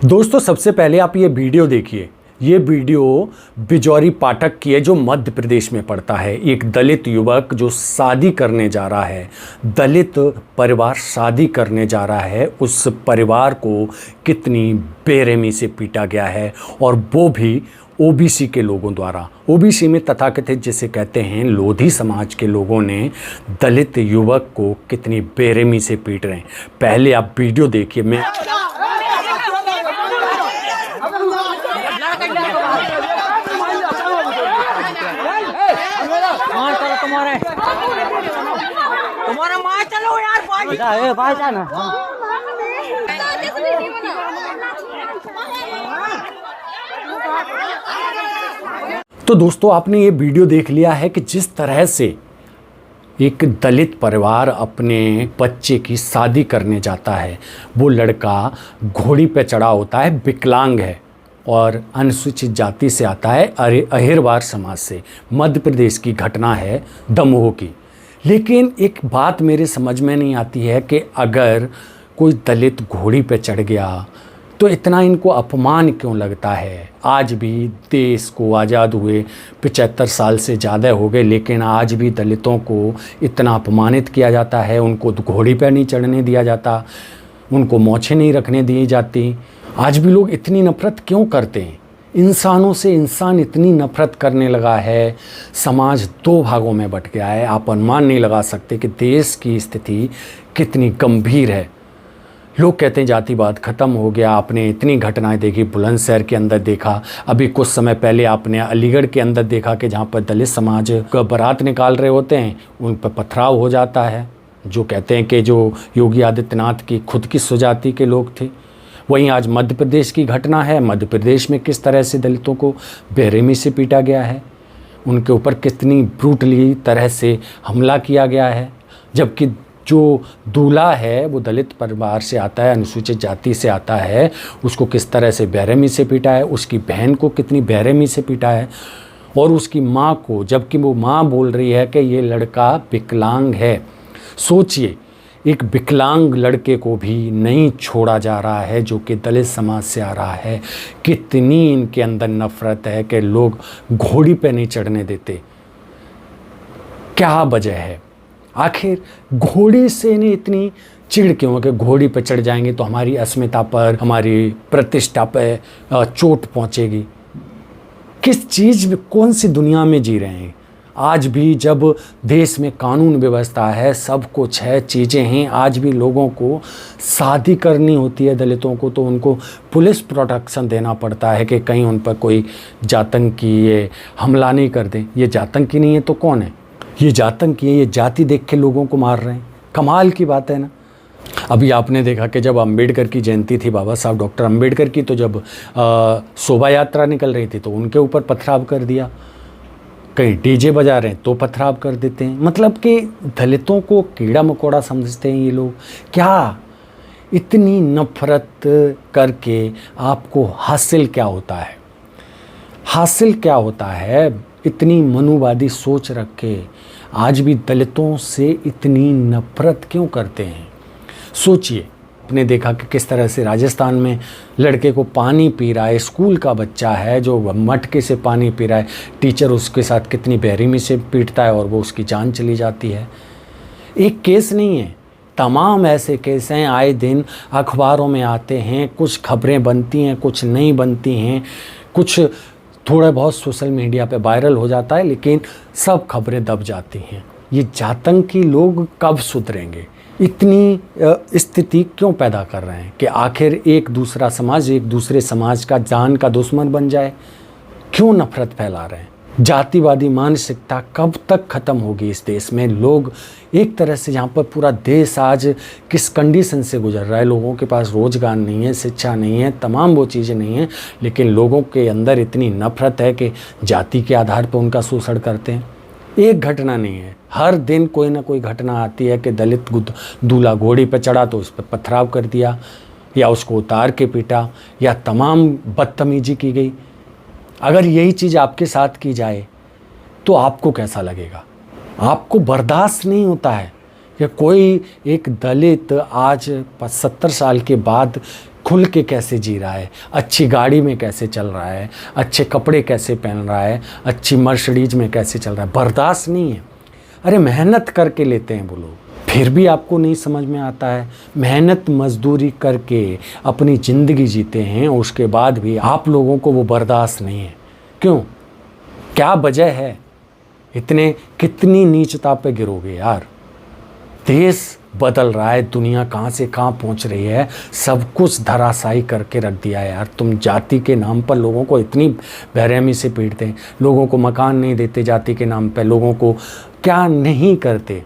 दोस्तों सबसे पहले आप ये वीडियो देखिए। ये वीडियो बिजौरी पाठक की है जो मध्य प्रदेश में पड़ता है। एक दलित युवक जो शादी करने जा रहा है, दलित परिवार शादी करने जा रहा है, उस परिवार को कितनी बेरहमी से पीटा गया है और वो भी ओबीसी के लोगों द्वारा। ओबीसी में तथाकथित जिसे कहते हैं लोधी समाज के लोगों ने दलित युवक को कितनी बेरहमी से पीट रहे हैं। पहले आप वीडियो देखिए। मैं तुम्हारा मार चलो यार भाई जाना। तो दोस्तों आपने ये वीडियो देख लिया है कि जिस तरह से एक दलित परिवार अपने बच्चे की शादी करने जाता है। वो लड़का घोड़ी पे चढ़ा होता है, विकलांग है और अनुसूचित जाति से आता है, अहिरवार समाज से। मध्य प्रदेश की घटना है, दमोह की। लेकिन एक बात मेरे समझ में नहीं आती है कि अगर कोई दलित घोड़ी पे चढ़ गया तो इतना इनको अपमान क्यों लगता है। आज भी देश को आज़ाद हुए 75 साल से ज़्यादा हो गए, लेकिन आज भी दलितों को इतना अपमानित किया जाता है। उनको घोड़ी पे नहीं चढ़ने दिया जाता, उनको मोछें नहीं रखने दी जाती। आज भी लोग इतनी नफ़रत क्यों करते हैं? इंसानों से इंसान इतनी नफ़रत करने लगा है। समाज दो भागों में बट गया है। आप अनुमान नहीं लगा सकते कि देश की स्थिति कितनी गंभीर है। लोग कहते हैं जातिवाद ख़त्म हो गया। आपने इतनी घटनाएं देखी, बुलंदशहर के अंदर देखा, अभी कुछ समय पहले आपने अलीगढ़ के अंदर देखा कि जहाँ पर दलित समाज का बारात निकाल रहे होते हैं उन पर पथराव हो जाता है। जो कहते हैं कि जो योगी आदित्यनाथ की खुद की स्वजाति के लोग थे। वहीं आज मध्य प्रदेश की घटना है। मध्य प्रदेश में किस तरह से दलितों को बेरहमी से पीटा गया है, उनके ऊपर कितनी ब्रूटली तरह से हमला किया गया है। जबकि जो दूल्हा है वो दलित परिवार से आता है, अनुसूचित जाति से आता है, उसको किस तरह से बेरहमी से पीटा है, उसकी बहन को कितनी बेरहमी से पीटा है, और उसकी माँ को, जबकि वो माँ बोल रही है कि ये लड़का विकलांग है। सोचिए, एक विकलांग लड़के को भी नहीं छोड़ा जा रहा है जो कि दलित समाज से आ रहा है। कितनी इनके अंदर नफ़रत है कि लोग घोड़ी पे नहीं चढ़ने देते। क्या वजह है? आखिर घोड़ी से इन्हें इतनी चिढ़ क्यों है कि घोड़ी पर चढ़ जाएंगे तो हमारी अस्मिता पर, हमारी प्रतिष्ठा पर चोट पहुंचेगी? किस चीज़ में, कौन सी दुनिया में जी रहे हैं? आज भी जब देश में कानून व्यवस्था है, सब कुछ है, चीज़ें हैं, आज भी लोगों को शादी करनी होती है दलितों को तो उनको पुलिस प्रोटेक्शन देना पड़ता है कि कहीं उन पर कोई जातंकी ये हमला नहीं कर दे। ये जातंकी नहीं है तो कौन है? ये जातंकी है। ये जाति देख के लोगों को मार रहे हैं। कमाल की बात है ना। अभी आपने देखा कि जब अंबेडकर की जयंती थी, बाबा साहब डॉक्टर अंबेडकर की, तो जब शोभा यात्रा निकल रही थी तो उनके ऊपर पथराव कर दिया। कहीं डीजे बजा रहे हैं तो पथराव कर देते हैं। मतलब कि दलितों को कीड़ा मकोड़ा समझते हैं ये लोग। क्या इतनी नफ़रत करके आपको हासिल क्या होता है? हासिल क्या होता है? इतनी मनुवादी सोच रख के आज भी दलितों से इतनी नफ़रत क्यों करते हैं? सोचिए, आपने देखा कि किस तरह से राजस्थान में लड़के को पानी पी रहा है, स्कूल का बच्चा है जो मटके से पानी पी रहा है, टीचर उसके साथ कितनी बेरहमी से पीटता है और वो उसकी जान चली जाती है। एक केस नहीं है, तमाम ऐसे केस हैं, आए दिन अखबारों में आते हैं। कुछ खबरें बनती हैं, कुछ नहीं बनती हैं, कुछ थोड़ा बहुत सोशल मीडिया पे वायरल हो जाता है, लेकिन सब खबरें दब जाती हैं। ये जातंकी लोग कब सुधरेंगे? इतनी स्थिति क्यों पैदा कर रहे हैं कि आखिर एक दूसरा समाज एक दूसरे समाज का जान का दुश्मन बन जाए? क्यों नफ़रत फैला रहे हैं? जातिवादी मानसिकता कब तक ख़त्म होगी इस देश में? लोग एक तरह से, यहाँ पर पूरा देश आज किस कंडीशन से गुजर रहा है। लोगों के पास रोज़गार नहीं है, शिक्षा नहीं है, तमाम वो चीज़ें नहीं हैं, लेकिन लोगों के अंदर इतनी नफ़रत है कि जाति के आधार पर उनका शोषण करते हैं। एक घटना नहीं है, हर दिन कोई ना कोई घटना आती है कि दलित दूल्हा घोड़ी पर चढ़ा तो उस पर पथराव कर दिया, या उसको उतार के पीटा, या तमाम बदतमीजी की गई। अगर यही चीज़ आपके साथ की जाए तो आपको कैसा लगेगा? आपको बर्दाश्त नहीं होता है कि कोई एक दलित आज 70 साल के बाद खुल के कैसे जी रहा है, अच्छी गाड़ी में कैसे चल रहा है, अच्छे कपड़े कैसे पहन रहा है, अच्छी मर्सिडीज में कैसे चल रहा है, बर्दाश्त नहीं है। अरे मेहनत करके लेते हैं वो लोग, फिर भी आपको नहीं समझ में आता है। मेहनत मजदूरी करके अपनी ज़िंदगी जीते हैं, उसके बाद भी आप लोगों को वो बर्दाश्त नहीं है। क्यों? क्या वजह है? इतने कितनी नीचता पे गिरोगे यार। देश बदल रहा है, दुनिया कहाँ से कहाँ पहुँच रही है, सब कुछ धराशायी करके रख दिया है यार। तुम जाति के नाम पर लोगों को इतनी बेरहमी से पीटते हैं, लोगों को मकान नहीं देते जाति के नाम पर, लोगों को क्या नहीं करते।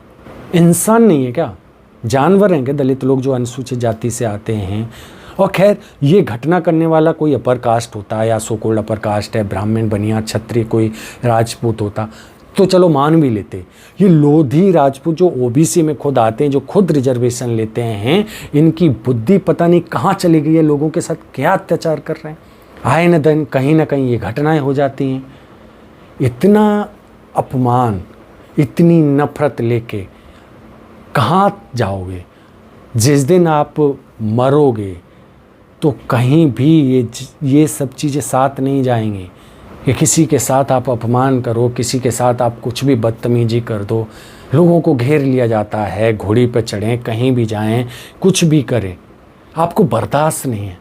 इंसान नहीं है क्या? जानवर हैं क्या दलित लोग जो अनुसूचित जाति से आते हैं? और खैर ये घटना करने वाला कोई अपर कास्ट होता है या सो कॉल्ड अपर कास्ट है, ब्राह्मण बनिया क्षत्रिय कोई राजपूत होता तो चलो मान भी लेते। ये लोधी राजपूत जो ओबीसी में खुद आते हैं, जो खुद रिजर्वेशन लेते हैं, इनकी बुद्धि पता नहीं कहाँ चली गई है, लोगों के साथ क्या अत्याचार कर रहे हैं। आए न दिन कहीं ना कहीं ये घटनाएं हो जाती हैं। इतना अपमान, इतनी नफरत लेके कहाँ जाओगे? जिस दिन आप मरोगे तो कहीं भी ये सब चीज़ें साथ नहीं जाएंगी कि किसी के साथ आप अपमान करो, किसी के साथ आप कुछ भी बदतमीजी कर दो, लोगों को घेर लिया जाता है, घोड़ी पर चढ़ें, कहीं भी जाएं, कुछ भी करें, आपको बर्दाश्त नहीं है।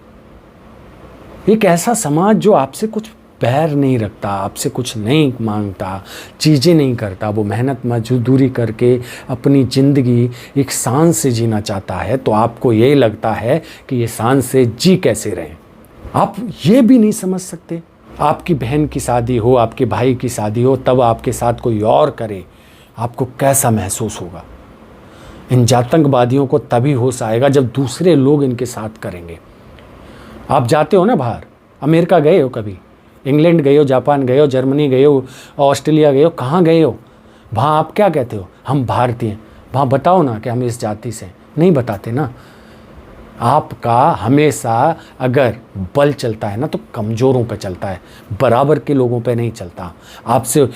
एक ऐसा समाज जो आपसे कुछ पैर नहीं रखता, आपसे कुछ नहीं मांगता, चीज़ें नहीं करता, वो मेहनत मजदूरी करके अपनी ज़िंदगी एक शान से जीना चाहता है, तो आपको ये लगता है कि ये शान से जी कैसे रहें। आप ये भी नहीं समझ सकते। आपकी बहन की शादी हो, आपके भाई की शादी हो, तब आपके साथ कोई और करे, आपको कैसा महसूस होगा। इन जातंकवादियों को तभी होश आएगा जब दूसरे लोग इनके साथ करेंगे। आप जाते हो ना बाहर, अमेरिका गए हो कभी, इंग्लैंड गए हो, जापान गए हो, जर्मनी गए हो, ऑस्ट्रेलिया गए हो, कहाँ गए हो? वहाँ आप क्या कहते हो? हम भारतीय हैं। वहाँ बताओ ना कि हम इस जाति से, नहीं बताते ना। आपका हमेशा अगर बल चलता है ना तो कमज़ोरों पे चलता है, बराबर के लोगों पे नहीं चलता, आपसे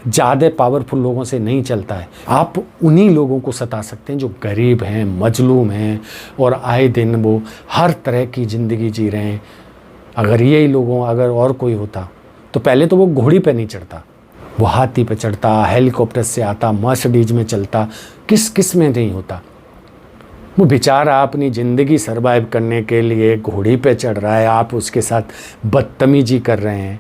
ज़्यादा पावरफुल लोगों से नहीं चलता है। आप उन्हीं लोगों को सता सकते हैं जो गरीब हैं, मजलूम हैं और आए दिन वो हर तरह की ज़िंदगी जी रहे हैं। अगर यही लोगों अगर और कोई होता तो पहले तो वो घोड़ी पे नहीं चढ़ता, वो हाथी पे चढ़ता, हेलीकॉप्टर से आता, मर्सिडीज में चलता, किस में नहीं होता। वो बेचारा अपनी ज़िंदगी सरवाइव करने के लिए घोड़ी पे चढ़ रहा है, आप उसके साथ बदतमीजी कर रहे हैं।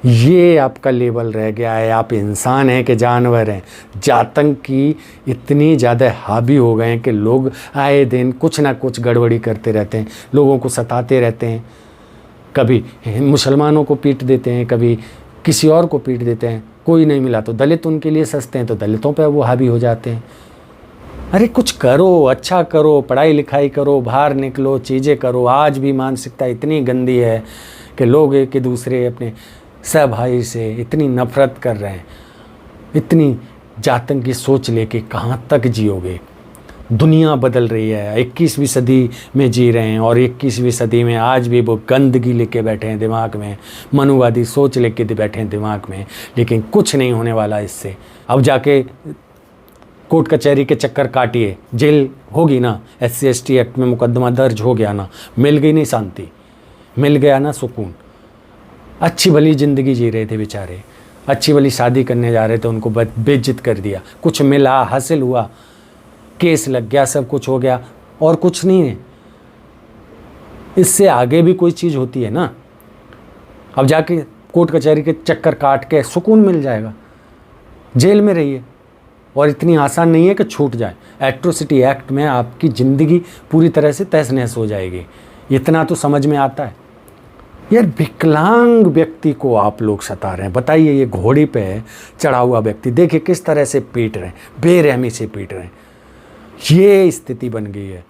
ये आपका लेवल रह गया है। आप इंसान हैं कि जानवर हैं। जातंक की इतनी ज़्यादा हावी हो गए हैं कि लोग आए दिन कुछ ना कुछ गड़बड़ी करते रहते हैं, लोगों को सताते रहते हैं। कभी मुसलमानों को पीट देते हैं, कभी किसी और को पीट देते हैं। कोई नहीं मिला तो दलित उनके लिए सस्ते हैं तो दलितों पे वो हावी हो जाते हैं। अरे कुछ करो, अच्छा करो, पढ़ाई लिखाई करो, बाहर निकलो, चीज़ें करो। आज भी मानसिकता इतनी गंदी है कि लोग एक दूसरे अपने सब भाई से इतनी नफरत कर रहे हैं। इतनी जातंक की सोच लेके कहाँ तक जियोगे? दुनिया बदल रही है, 21वीं सदी में जी रहे हैं और 21वीं सदी में आज भी वो गंदगी लेके बैठे हैं दिमाग में, मनुवादी सोच लेके बैठे हैं दिमाग में, लेकिन कुछ नहीं होने वाला इससे। अब जाके कोर्ट कचहरी के चक्कर काटिए, जेल होगी ना, SC/ST एक्ट में मुकदमा दर्ज हो गया ना, मिल गई नहीं शांति, मिल गया ना सुकून। अच्छी भली ज़िंदगी जी रहे थे बेचारे, अच्छी भली शादी करने जा रहे थे, उनको बेइज्जत कर दिया। कुछ मिला, हासिल हुआ, केस लग गया, सब कुछ हो गया और कुछ नहीं है। इससे आगे भी कोई चीज़ होती है ना। अब जाके कोर्ट कचहरी के चक्कर काट के सुकून मिल जाएगा, जेल में रहिए। और इतनी आसान नहीं है कि छूट जाए। एट्रोसिटी एक्ट में आपकी ज़िंदगी पूरी तरह से तहस नहस हो जाएगी, इतना तो समझ में आता है। यार विकलांग व्यक्ति को आप लोग सता रहे हैं। बताइए, ये घोड़ी पे चढ़ा हुआ व्यक्ति देखिए किस तरह से पीट रहे हैं, बेरहमी से पीट रहे हैं। ये स्थिति बन गई है।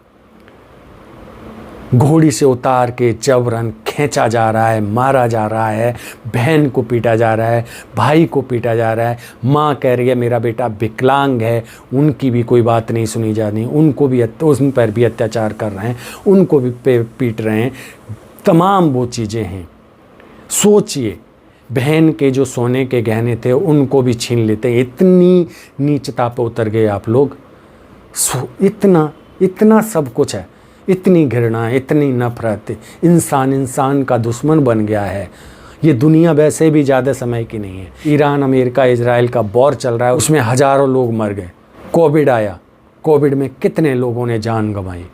घोड़ी से उतार के जबरन खींचा जा रहा है, मारा जा रहा है, बहन को पीटा जा रहा है, भाई को पीटा जा रहा है। माँ कह रही है मेरा बेटा विकलांग है, उनकी भी कोई बात नहीं सुनी जानी, उनको भी उन पर भी अत्याचार कर रहे हैं, उनको भी पीट रहे हैं। तमाम वो चीज़ें हैं। सोचिए, बहन के जो सोने के गहने थे उनको भी छीन लेते हैं। इतनी नीचता पे उतर गए आप लोग। इतना सब कुछ है। इतनी घृणा, इतनी नफरत, इंसान इंसान का दुश्मन बन गया है। ये दुनिया वैसे भी ज़्यादा समय की नहीं है। ईरान, अमेरिका, इजराइल का वॉर चल रहा है, उसमें हज़ारों लोग मर गए। कोविड आया, कोविड में कितने लोगों ने जान गंवाई।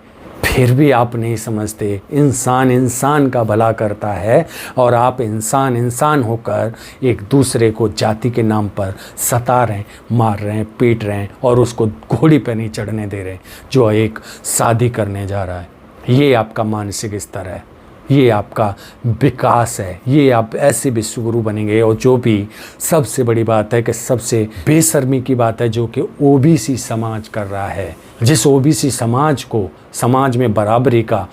फिर भी आप नहीं समझते इंसान इंसान का भला करता है, और आप इंसान इंसान होकर एक दूसरे को जाति के नाम पर सता रहे हैं, मार रहे हैं, पीट रहे हैं, और उसको घोड़ी पर नहीं चढ़ने दे रहे जो एक शादी करने जा रहा है। ये आपका मानसिक स्तर है, ये आपका विकास है, ये आप ऐसे विश्वगुरु बनेंगे। और जो भी सबसे बड़ी बात है कि सबसे बेशर्मी की बात है जो कि ओबीसी समाज कर रहा है, जिस ओबीसी समाज को समाज में बराबरी का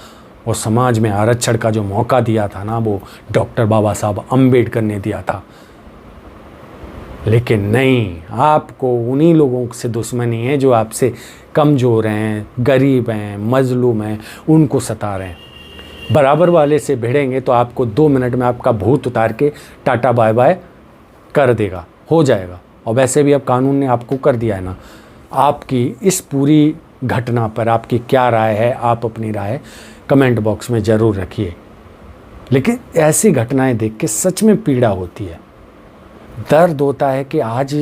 और समाज में आरक्षण का जो मौका दिया था ना, वो डॉक्टर बाबा साहब अम्बेडकर ने दिया था। लेकिन नहीं, आपको उन्हीं लोगों से दुश्मनी है जो आपसे कमज़ोर हैं, गरीब हैं, मजलूम हैं, उनको सता रहे हैं। बराबर वाले से भिड़ेंगे तो आपको 2 मिनट में आपका भूत उतार के टाटा बाय बाय कर देगा, हो जाएगा। और वैसे भी अब कानून ने आपको कर दिया है ना। आपकी इस पूरी घटना पर आपकी क्या राय है? आप अपनी राय कमेंट बॉक्स में ज़रूर रखिए। लेकिन ऐसी घटनाएं देख के सच में पीड़ा होती है, दर्द होता है कि आज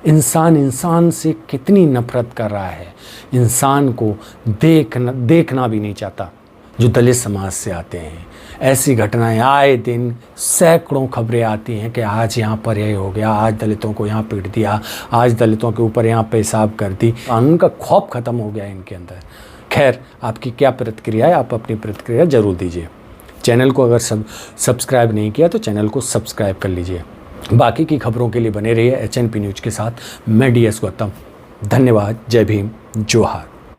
इंसान इंसान से कितनी नफरत कर रहा है, इंसान को देखना भी नहीं चाहता। जो दलित समाज से आते हैं, ऐसी घटनाएं आए दिन सैकड़ों खबरें आती हैं कि आज यहाँ पर यह हो गया, आज दलितों को यहाँ पीट दिया, आज दलितों के ऊपर यहाँ पेशाब कर दी। कानून का खौफ ख़त्म हो गया इनके अंदर। खैर, आपकी क्या प्रतिक्रिया है? आप अपनी प्रतिक्रिया ज़रूर दीजिए। चैनल को अगर सब्सक्राइब नहीं किया तो चैनल को सब्सक्राइब कर लीजिए। बाकी की खबरों के लिए बने रहिए HNP न्यूज़ के साथ। मैं DS गौतम, धन्यवाद। जय भीम, जोहार।